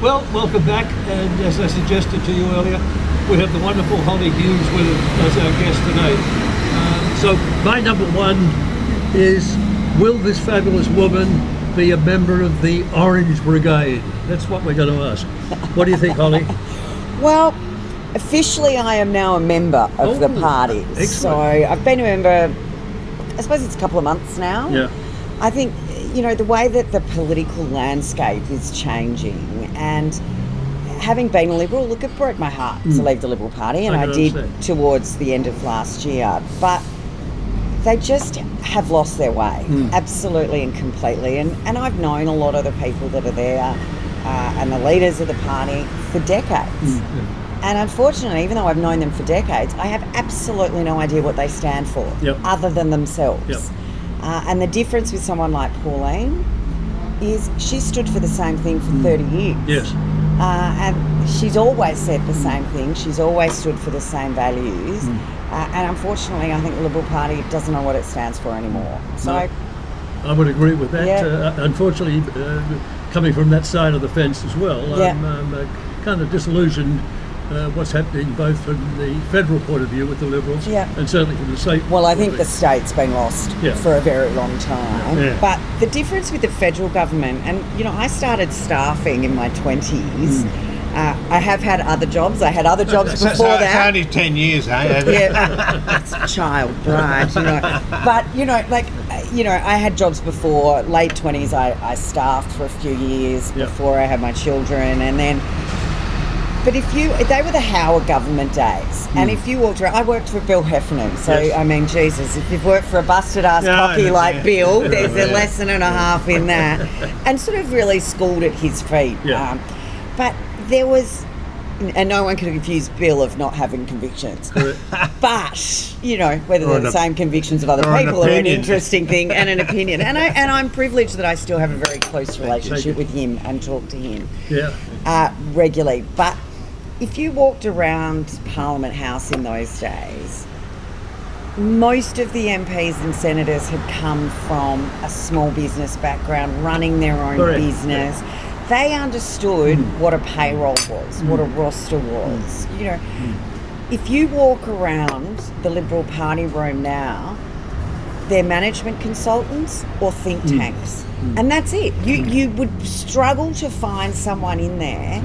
Well, welcome back, and as I suggested to you earlier, we have the wonderful Hollie Hughes with us as our guest today. So my number one is, will this fabulous woman be a member of the Orange Brigade? That's what we're going to ask. What do you think, Hollie? Well, officially I am now a member of the party. Excellent. So I've been a member, I suppose it's a couple of months now. Yeah. I think, the way that the political landscape is changing, and having been a Liberal, look, it broke my heart to leave the Liberal Party, and I did towards the end of last year. But they just have lost their way, absolutely and completely. And I've known a lot of the people that are there and the leaders of the party for decades. And unfortunately, even though I've known them for decades, I have absolutely no idea what they stand for, other than themselves. Yep. And the difference with someone like Pauline is she stood for the same thing for 30 years. Yes. And she's always said the same thing. She's always stood for the same values. And unfortunately, I think the Liberal Party doesn't know what it stands for anymore. So, I would agree with that. Yeah. Unfortunately, coming from that side of the fence as well, I'm kind of disillusioned what's happening both from the federal point of view with the Liberals and certainly from the state. Well, I think the state's been lost for a very long time. Yeah. But the difference with the federal government, and I started staffing in my 20s. I have had other jobs. I had other jobs before that. It's only 10 years, eh? That's a child bride, But, I had jobs before, late 20s. I staffed for a few years before I had my children. And then, but they were the Howard government days. And if you walked around, I worked for Bill Heffernan. So, I mean, Jesus, if you've worked for a busted ass cocky like Bill, there's a lesson and a half in that. And sort of really schooled at his feet. Yeah. But there was, and no one can accuse Bill of not having convictions. But, whether they're the same convinctions of other people are an interesting thing, and an opinion. And I'm privileged that I still have a very close relationship with him and talk to him regularly. But if you walked around Parliament House in those days, most of the MPs and senators had come from a small business background, running their own business. They understood what a payroll was, what a roster was. If you walk around the Liberal Party room now, they're management consultants or think tanks. And that's it. You would struggle to find someone in there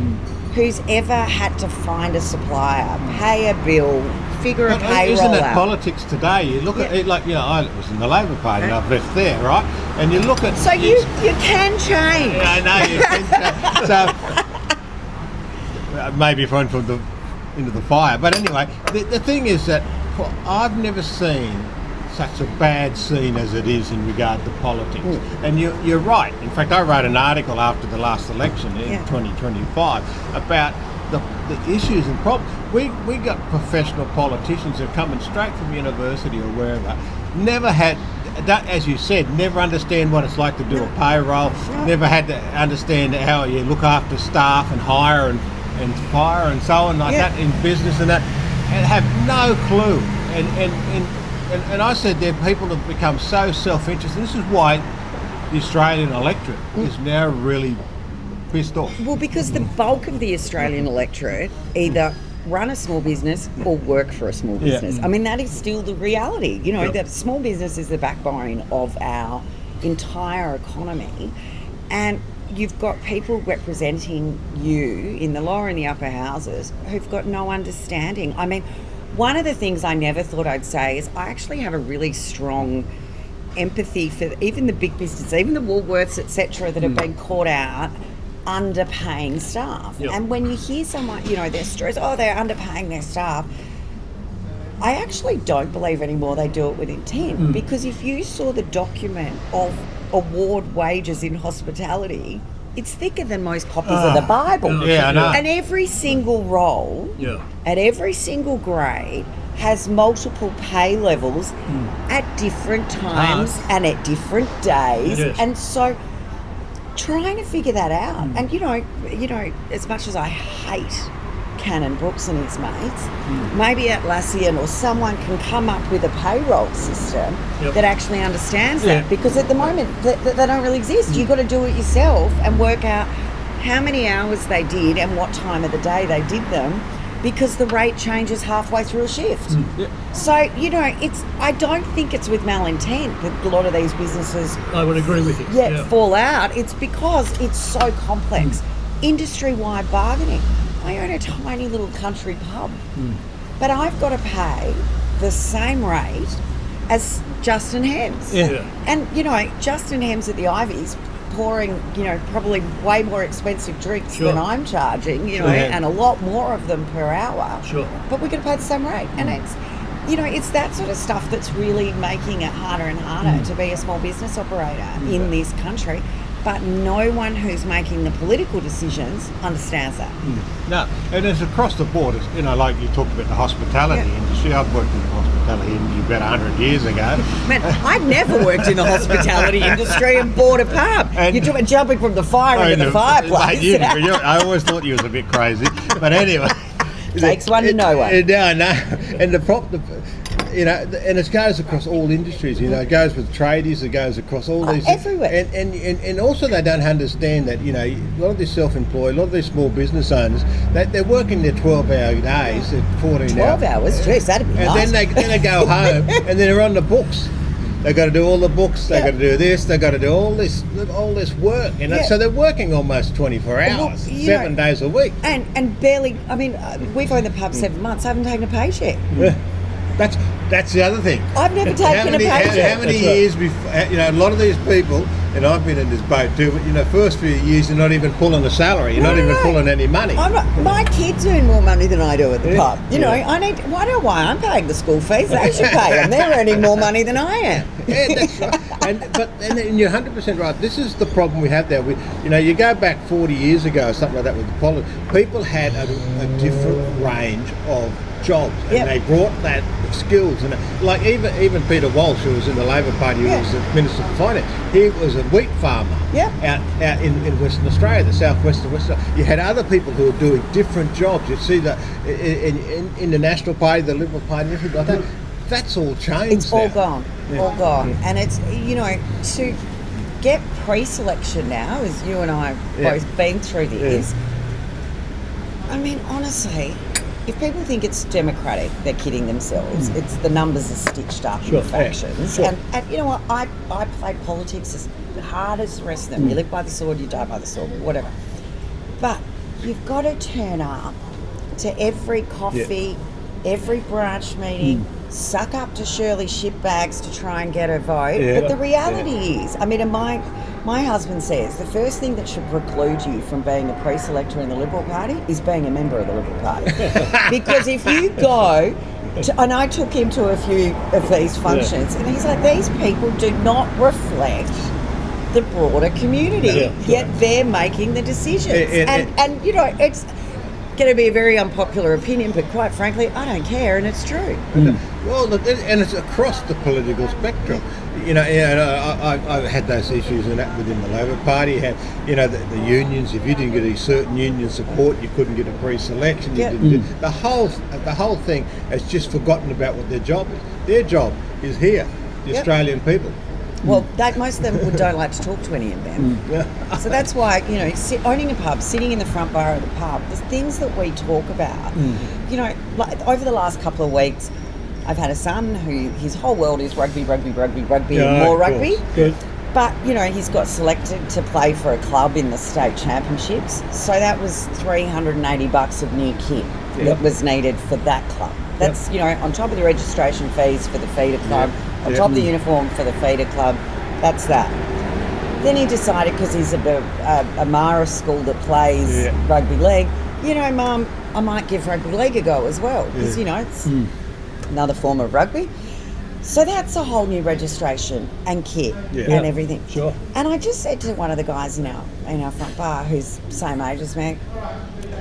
who's ever had to find a supplier, pay a bill, figure a payroll Isn't it out. politics today? You look at it like, I was in the Labor Party and I've left there, right? And you look at... So you can change. Yeah, I know you can change. So maybe thrown into the fire. But anyway, the thing is that I've never seen such a bad scene as it is in regard to politics. And you're right. In fact, I wrote an article after the last election in 2025 about the issues and problems. We got professional politicians who are coming straight from university or wherever, never had, as you said, never understand what it's like to do a payroll, never had to understand how you look after staff and hire and fire and so on like that in business and that, and have no clue. And I said that people have become so self-interested. This is why the Australian electorate is now really pissed off. Well, because the bulk of the Australian electorate either run a small business or work for a small business. I mean, that is still the reality. That small business is the backbone of our entire economy. And you've got people representing you in the lower and the upper houses who've got no understanding. I mean, one of the things I never thought I'd say is I actually have a really strong empathy for even the big businesses, even the Woolworths, etc., that have been caught out underpaying staff. And when you hear someone, their stories, they're underpaying their staff, I actually don't believe anymore they do it with intent. Because if you saw the document of award wages in hospitality, it's thicker than most copies of the Bible. Yeah, I know. And every single role at every single grade has multiple pay levels at different times and at different days. And so trying to figure that out. And as much as I hate Cannon Brooks and his mates, maybe Atlassian or someone can come up with a payroll system that actually understands that, because at the moment they don't really exist. You've got to do it yourself and work out how many hours they did and what time of the day they did them, because the rate changes halfway through a shift. So, I don't think it's with malintent that a lot of these businesses I would agree with you. fall out. It's because it's so complex. Industry-wide bargaining. I own a tiny little country pub, but I've got to pay the same rate as Justin Hems. And, Justin Hems at the Ivy's pouring, probably way more expensive drinks than I'm charging, and a lot more of them per hour. But we're going to pay the same rate. And it's that sort of stuff that's really making it harder and harder to be a small business operator in this country. But no one who's making the political decisions understands that. No, and it's across the board. It's, like you talked about the hospitality industry. I've worked in the hospitality industry about 100 years ago. Man, I've never worked in the hospitality industry and bought a pub. You're talking about jumping from the fire into the fireplace. I always thought you was a bit crazy. But anyway. Takes one to know one. No. And and it goes across all industries. It goes with tradies. It goes across all these everywhere. And also they don't understand that a lot of these self-employed, a lot of these small business owners, they're working their 12-hour days, 14 12 hours. Jeez, that'd be nice. And then they go home and they're on the books. They've got to do all the books. They've got to do this. They've got to do all this work. So they're working almost 24 hours, 7 days a week. And barely. I mean, we've owned the pub 7 months. I haven't taken a paycheck. That's the other thing. I've never taken a paycheck. How many years before? A lot of these people, and I've been in this boat too. But first few years you're not even pulling a salary. You're not even pulling any money. My kids earn more money than I do at the pub. Why I'm paying the school fees. They should pay them. They're earning more money than I am. Yeah, that's right. And you're 100% right. This is the problem we have there. You go back 40 years ago or something like that with the politics. People had a different range of jobs, and they brought that skills. And like even Peter Walsh, who was in the Labor Party, who was the Minister for Finance, he was a wheat farmer out in Western Australia, the southwest of Western Australia. You had other people who were doing different jobs. You'd see that in the National Party, the Liberal Party, everything like that. That's all changed. It's all gone. All gone. And it's, to get pre-selection now, as you and I have both been through this, I mean, honestly, if people think it's democratic, they're kidding themselves. It's the numbers are stitched up in factions. And you know what? I played politics as hard as the rest of them. You live by the sword, you die by the sword, whatever. But you've got to turn up to every coffee, every branch meeting, suck up to Shirley shitbags to try and get a vote. But the reality is, I mean, my husband says the first thing that should preclude you from being a pre-selector in the Liberal Party is being a member of the Liberal Party. Because if you go and I took him to a few of these functions, and he's like, these people do not reflect the broader community, yet they're making the decisions. And it's going to be a very unpopular opinion, but quite frankly, I don't care, and it's true. Well, and it's across the political spectrum. I've had those issues within the Labor Party. You had, the unions. If you didn't get a certain union support, you couldn't get a pre-selection. The whole thing has just forgotten about what their job is. Their job is here, the Australian people. Well, most of them don't like to talk to any of them. So that's why, owning a pub, sitting in the front bar of the pub, there's things that we talk about. Like over the last couple of weeks, I've had a son who his whole world is rugby, and more rugby. Good. But, he's got selected to play for a club in the state championships. So that was $380 of new kit that was needed for that club. That's, on top of the registration fees for the feeder club, on top of the uniform for the feeder club, that's that. Then he decided, because he's a Mara school that plays rugby league, Mum, I might give rugby league a go as well, because, it's another form of rugby. So that's a whole new registration and kit and everything. Sure. And I just said to one of the guys in our front bar, who's the same age as me,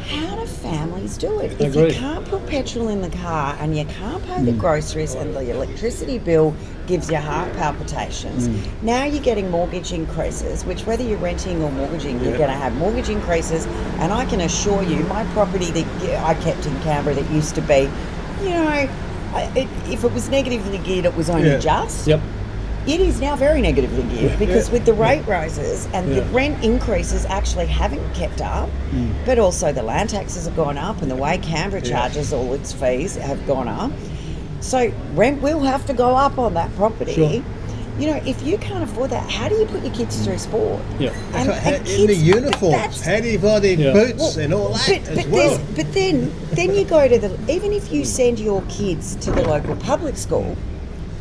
how do families do it? If you can't put petrol in the car and you can't pay the groceries and the electricity bill gives you heart palpitations, now you're getting mortgage increases, which whether you're renting or mortgaging, you're going to have mortgage increases. And I can assure you, my property that I kept in Canberra that used to be, if it was negatively geared, it was only just. It is now very negatively geared because with the rate rises and the rent increases actually haven't kept up, but also the land taxes have gone up and the way Canberra charges all its fees have gone up. So rent will have to go up on that property. Sure. You know, if you can't afford that, how do you put your kids through sport? Yeah. And In the uniforms, how do you buy their boots and all that as well? But then you go to even if you send your kids to the local public school,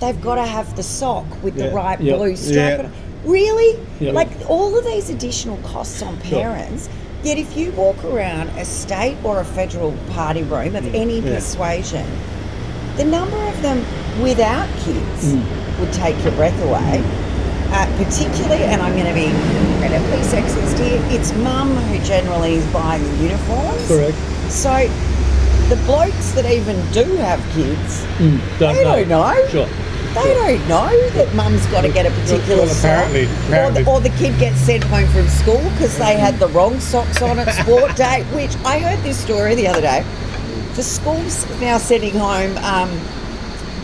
they've got to have the sock with the right blue strap. Yeah. Really? Yeah. Like all of these additional costs on parents. Yet if you walk around a state or a federal party room of any persuasion, the number of them without kids would take your breath away. Particularly, and I'm going to be incredibly sexist here, it's mum who generally is buying the uniforms. Correct. So the blokes that even do have kids, Don't know. Sure. They don't know that mum's got to get a particular sock. apparently. Or the kid gets sent home from school because they had the wrong socks on at sport day, which I heard this story the other day. The school's now sending home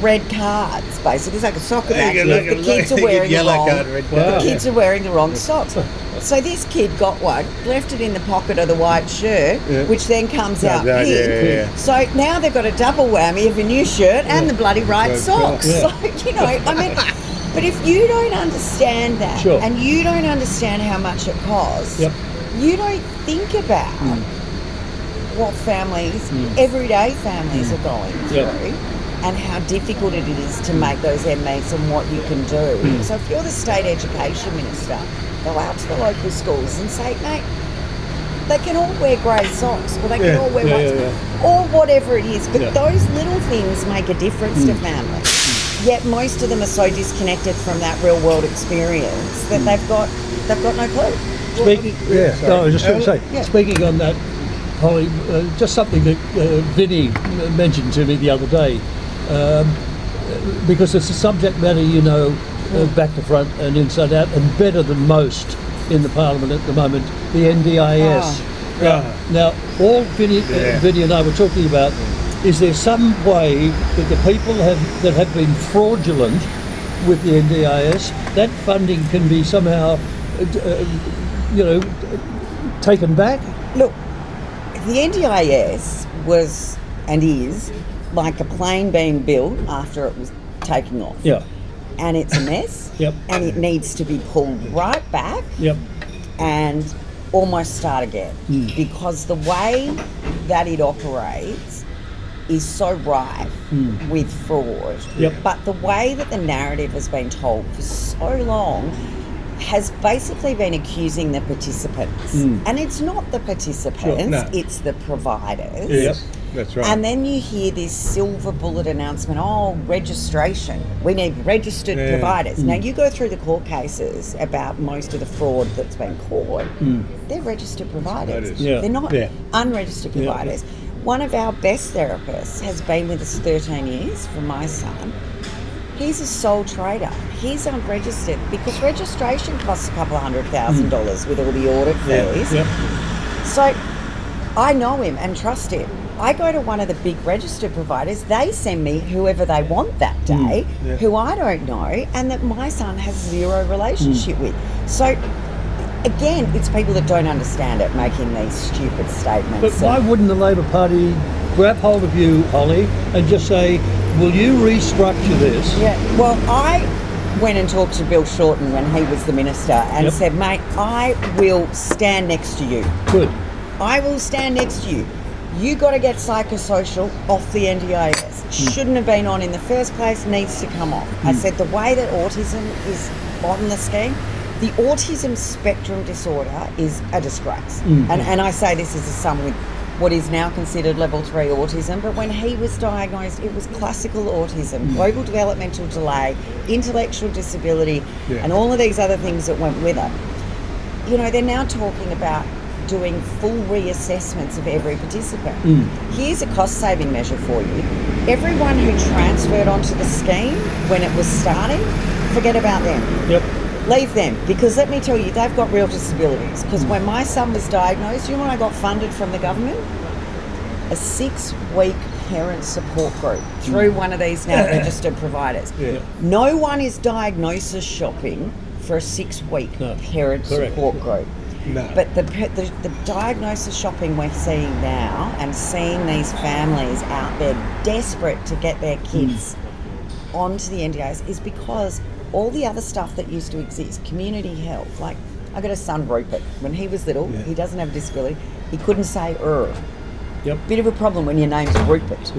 red cards, basically. It's like a soccer match. The kids are wearing the kids are wearing the wrong socks. So this kid got one, left it in the pocket of the white shirt, which then comes out pink. So now they've got a double whammy of a new shirt and the bloody right socks. So, you know, I mean, but if you don't understand that and you don't understand how much it costs, you don't think about what families, everyday families are going through. And how difficult it is to make those ends meet and what you can do. So if you're the state education minister, go out to the local schools and say, mate, they can all wear grey socks, or they can all wear white, or whatever it is. But those little things make a difference to families. Yet most of them are so disconnected from that real world experience that they've got no clue. Speaking, no, I was just going to say, speaking on that, Hollie, just something that Vinny mentioned to me the other day, because it's a subject matter you know back to front and inside out, and better than most in the Parliament at the moment, the NDIS. Now, all Vinny and I were talking about, is there some way that the people that have been fraudulent with the NDIS, that funding can be somehow, taken back? Look, the NDIS was and is like a plane being built after it was taking off. Yeah. And it's a mess. And it needs to be pulled right back. And almost start again. Because the way that it operates is so rife with fraud. But the way that the narrative has been told for so long has basically been accusing the participants. And it's not the participants, it's the providers. Yes, that's right. And then you hear this silver bullet announcement, registration. We need registered providers. Now, you go through the court cases about most of the fraud that's been caught. They're registered providers. They're not unregistered providers. One of our best therapists has been with us 13 years for my son. He's a sole trader. He's unregistered because registration costs a couple of $100,000 with all the audit fees. So I know him and trust him. I go to one of the big registered providers. They send me whoever they want that day, who I don't know, and that my son has zero relationship with. So again, it's people that don't understand it making these stupid statements. But why wouldn't the Labor Party grab hold of you, Hollie, and just say, will you restructure this? Well, I went and talked to Bill Shorten when he was the minister and said, mate, I will stand next to you. Good. I will stand next to you. You got to get psychosocial off the NDIS. Shouldn't have been on in the first place, needs to come off. I said the way that autism is on the scheme, the autism spectrum disorder is a disgrace. And I say this as a son with what is now considered level 3 autism, but when he was diagnosed, it was classical autism, global developmental delay, intellectual disability, and all of these other things that went with it. You know, they're now talking about doing full reassessments of every participant. Here's a cost-saving measure for you. Everyone who transferred onto the scheme when it was starting, forget about them. Leave them, because let me tell you, they've got real disabilities. Because when my son was diagnosed, you know when I got funded from the government? A 6-week parent support group through one of these now registered providers. Yeah. No one is diagnosis shopping for a 6-week parent support group. No. But the diagnosis shopping we're seeing now, and seeing these families out there desperate to get their kids onto the NDIS, is because all the other stuff that used to exist, community health, like I got a son, Rupert, when he was little, he doesn't have a disability, he couldn't say Yep. Bit of a problem when your name's Rupert.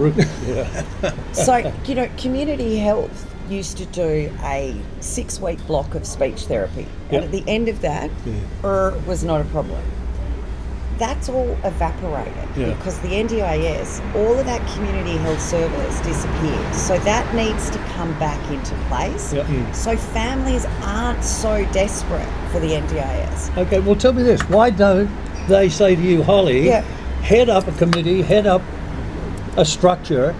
Yeah. So, community health used to do a 6-week block of speech therapy. And at the end of that, was not a problem. That's all evaporated because the NDIS, all of that community health service disappeared. So that needs to come back into place. So families aren't so desperate for the NDIS. Okay, well, tell me this. Why don't they say to you, Hollie, head up a committee, head up a structure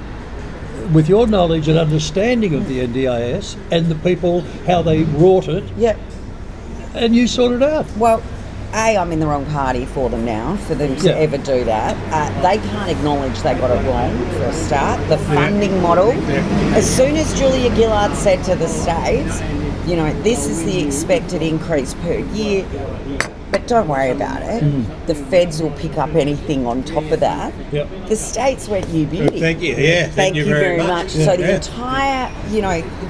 with your knowledge and understanding of the NDIS and the people, how they wrought it, and you sort it out? Well, I'm in the wrong party for them now, for them to ever do that. They can't acknowledge they got it wrong for a start. The funding model, as soon as Julia Gillard said to the states, this is the expected increase per year, but don't worry about it. The feds will pick up anything on top of that. The states went, you beauty. Thank you. Thank you very much. So the entire,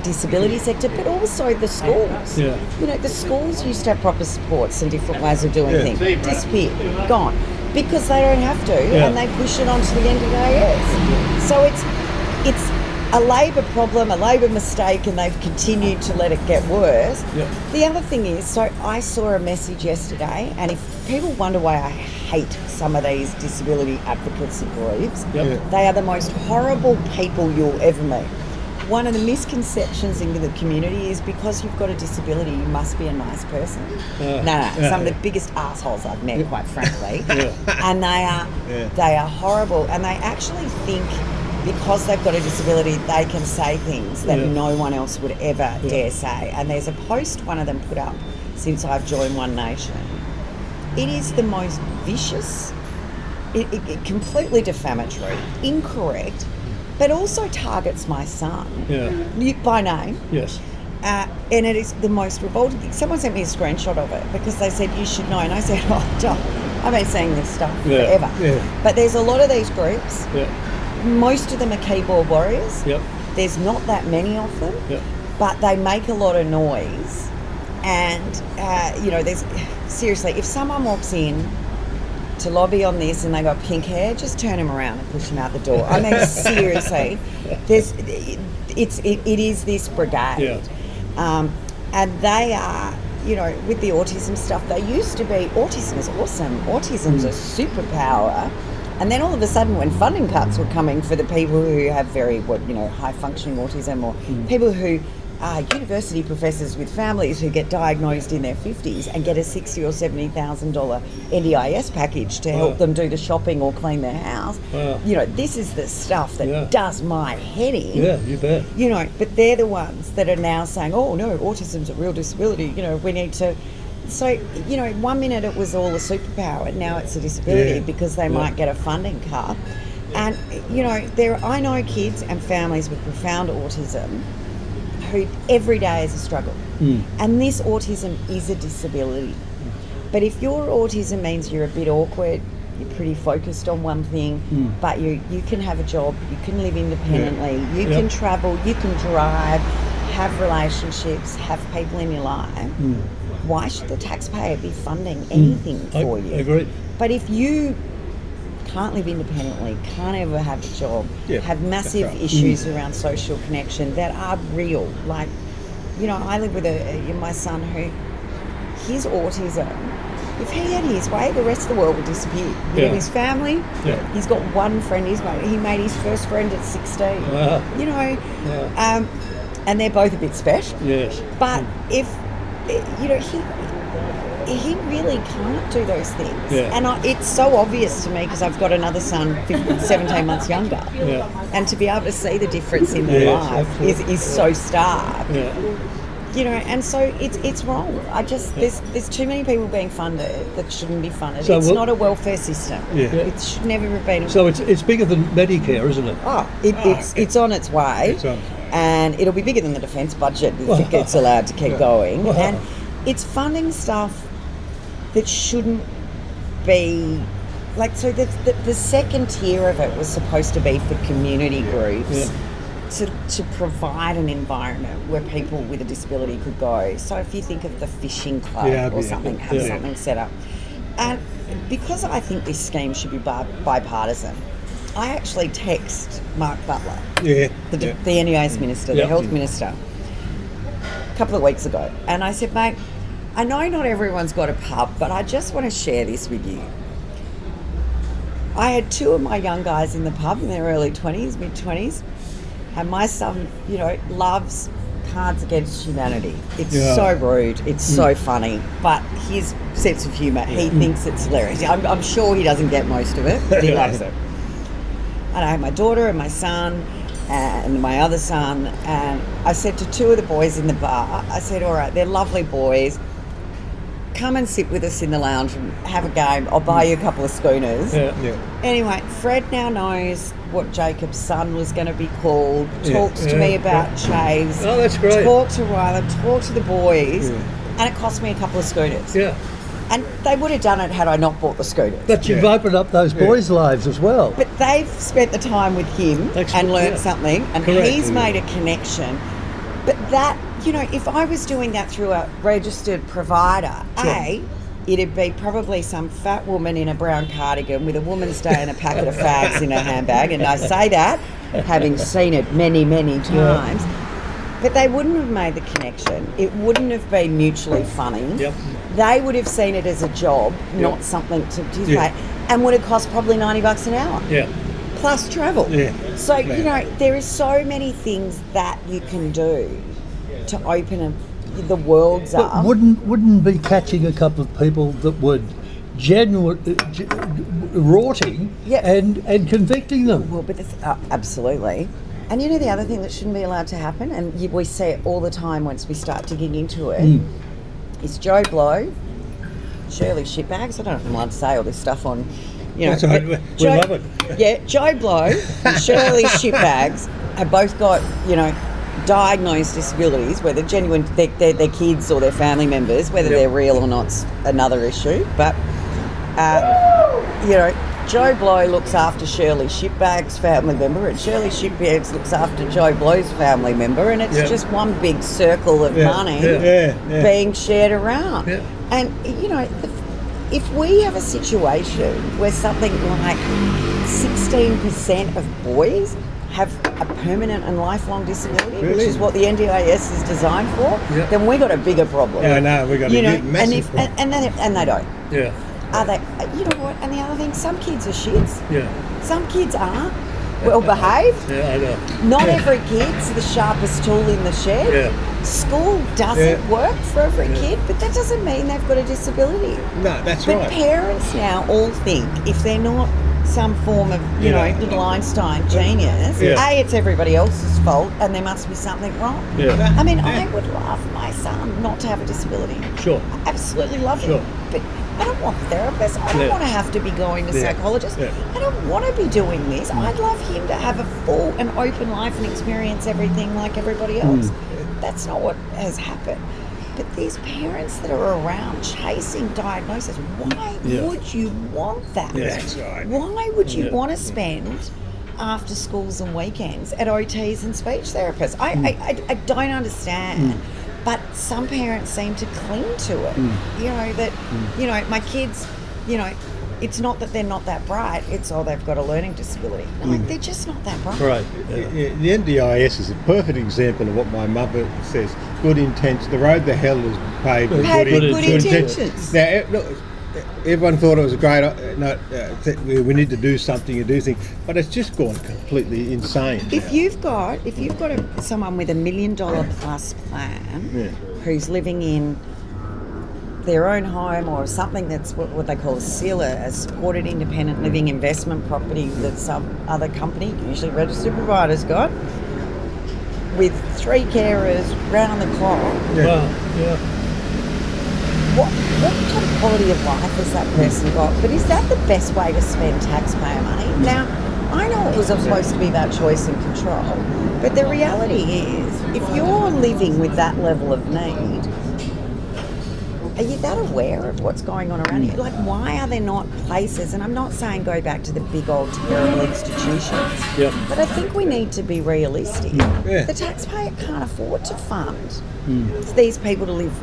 disability sector, but also the schools. The schools used to have proper supports and different ways of doing things. Disappeared, gone, because they don't have to, and they push it onto the NDIS. So it's a Labor problem, a Labor mistake, and they've continued to let it get worse. The other thing is, so I saw a message yesterday, and if people wonder why I hate some of these disability advocacy groups, they are the most horrible people you'll ever meet. One of the misconceptions in the community is because you've got a disability, you must be a nice person. No. Some of the biggest assholes I've met, quite frankly. And they are horrible, and they actually think because they've got a disability, they can say things that no one else would ever dare say. And there's a post one of them put up since I've joined One Nation. It is the most vicious, it completely defamatory, incorrect, but also targets my son by name. And it is the most revolting thing. Someone sent me a screenshot of it because they said, you should know. And I said, I've been saying this stuff forever. But there's a lot of these groups. Most of them are keyboard warriors. There's not that many of them, but they make a lot of noise. And, there's seriously, if someone walks in to lobby on this and they got pink hair, just turn him around and push him out the door. I mean, seriously, it is this brigade. And they are, with the autism stuff, they used to be, autism is awesome, autism's a superpower. And then all of a sudden, when funding cuts were coming for the people who have very, high functioning autism, or people who are university professors with families who get diagnosed in their 50s and get a $60,000 or $70,000 NDIS package to help them do the shopping or clean their house. This is the stuff that does my head in. Yeah, you bet. But they're the ones that are now saying, oh no, autism's a real disability. We need to. So, 1 minute it was all a superpower, and now it's a disability because they might get a funding cut. And, I know kids and families with profound autism who every day is a struggle. And this autism is a disability. But if your autism means you're a bit awkward, you're pretty focused on one thing, but you can have a job, you can live independently, you can travel, you can drive, have relationships, have people in your life, why should the taxpayer be funding anything for you? I agree. But if you can't live independently, can't ever have a job, have massive issues around social connection that are real, like, I live with my son who, his autism, if he had his way, the rest of the world would disappear. His family, he's got one friend, he made his first friend at 16. And they're both a bit special. But if, he really can't do those things. And it's so obvious to me because I've got another son 17 months younger. And to be able to see the difference in their life is so stark. and so it's wrong. There's too many people being funded that shouldn't be funded. So it's not a welfare system. It should never have been. So it's bigger than Medicare, isn't it? It's on its way, and it'll be bigger than the defence budget if it gets allowed to keep going. And it's funding stuff that shouldn't be. Like, so the second tier of it was supposed to be for community groups. To provide an environment where people with a disability could go. So if you think of the fishing club or something, have something set up. And because I think this scheme should be bipartisan, I actually text Mark Butler, the NDIS minister, the health minister, a couple of weeks ago. And I said, mate, I know not everyone's got a pub, but I just want to share this with you. I had two of my young guys in the pub in their early 20s, mid-20s. And my son, loves Cards Against Humanity. It's so rude. It's so funny. But his sense of humour, he thinks it's hilarious. I'm sure he doesn't get most of it, but he loves it. And I have my daughter and my son and my other son. And I said to two of the boys in the bar, I said, all right, they're lovely boys. Come and sit with us in the lounge and have a game. I'll buy you a couple of schooners. Anyway, Fred now knows what Jacob's son was going to be called. Talks to me about Chaves. Oh, that's great. Talk to Rylan, talk to the boys. And it cost me a couple of schooners. And they would have done it had I not bought the scooters. But you've opened up those boys' lives as well. But they've spent the time with him and learnt something, and he's made a connection. But that, if I was doing that through a registered provider, it'd be probably some fat woman in a brown cardigan with a Woman's Day and a packet of fags in her handbag. And I say that, having seen it many, many times. But they wouldn't have made the connection. It wouldn't have been mutually funny. They would have seen it as a job, not something to pay, and would have cost probably $90 an hour. Plus travel. So, there is so many things that you can do to open the world's up. Wouldn't be catching a couple of people that would rorting and convicting them. Well, but absolutely. And the other thing that shouldn't be allowed to happen, and we see it all the time once we start digging into it, is Joe Blow, Shirley Shitbags. I don't know if I'm allowed to say all this stuff on, we love it. Yeah, Joe Blow and Shirley Shitbags have both got, diagnosed disabilities, whether genuine, they're kids or their family members, whether they're real or not's another issue. But, Joe Blow looks after Shirley Shitbag's family member, and Shirley Shitbags looks after Joe Blow's family member, and it's just one big circle of money being shared around. And, if we have a situation where something like 16% of boys have a permanent and lifelong disability, which is what the NDIS is designed for, then we got a bigger problem. We got a massive problem. And they don't. Are they? You know what? And the other thing, some kids are shits. Some kids aren't well behaved. I know. Not every kid's the sharpest tool in the shed. School doesn't work for every kid, but that doesn't mean they've got a disability. No, that's but right. But parents now all think if they're not some form of, little Einstein genius, A, it's everybody else's fault and there must be something wrong. I mean, I would love my son not to have a disability. Sure. I absolutely love him. But I don't want therapists. I don't want to have to be going to psychologists. I don't want to be doing this. I'd love him to have a full and open life and experience everything like everybody else. That's not what has happened. But these parents that are around chasing diagnosis, why would you want that? That's right. Why would you want to spend after schools and weekends at OTs and speech therapists? I don't understand. But some parents seem to cling to it. My kids, it's not that they're not that bright, it's they've got a learning disability. No, they're just not that bright. Right. The NDIS is a perfect example of what my mother says. Good intentions. The road to hell is paved with good intentions. Now, look, everyone thought it was a great. We need to do something and do things, but it's just gone completely insane. If you've got someone with $1 million plus plan who's living in their own home or something that's what they call a SILA, a supported independent living investment property that some other company, usually registered provider's got, with 3 carers round the clock. Yeah. Wow, yeah. What kind of quality of life has that person got? But is that the best way to spend taxpayer money? Now, I know it was supposed to be about choice and control, but the reality is, if you're living with that level of need, are you that aware of what's going on around you? Like, why are there not places, and I'm not saying go back to the big old terrible institutions, Yep. but I think we need to be realistic. Yeah. The taxpayer can't afford to fund these people to live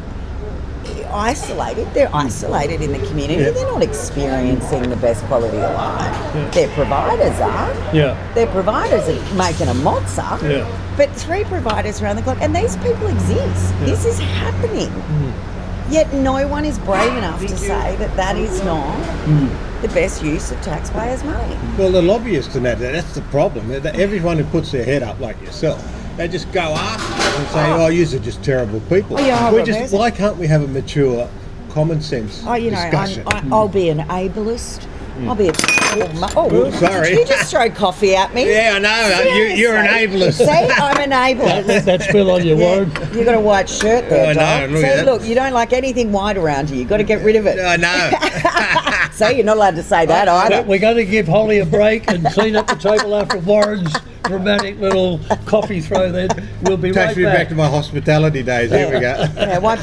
isolated. They're isolated in the community. Yeah. They're not experiencing the best quality of life. Yeah. Their providers are. Yeah. Their providers are making a mozza. Yeah. But 3 providers around the clock, and these people exist. Yeah. This is happening. Yet no one is brave enough to say that that is not the best use of taxpayers' money. Well, the lobbyists and that's the problem. Everyone who puts their head up like yourself, they just go after and say, oh, yous are just terrible people. Oh, yeah, Why can't we have a mature, common sense Oh, you know, discussion? I'll be an ableist. I'll be a Sorry. Did you just throw coffee at me? Yeah, I know. You're an ableist. See, I'm an ableist. That spill on your word. You got a white shirt there, Oh, I know, Doc. look at See, that. look, you don't like anything white around here. You got to get rid of it. I know. See, you're not allowed to say that either. We're going to give Hollie a break and clean up the table after Warren's dramatic little coffee throw then. We'll be Takes right me back to my hospitality days. Here we go. Yeah, won't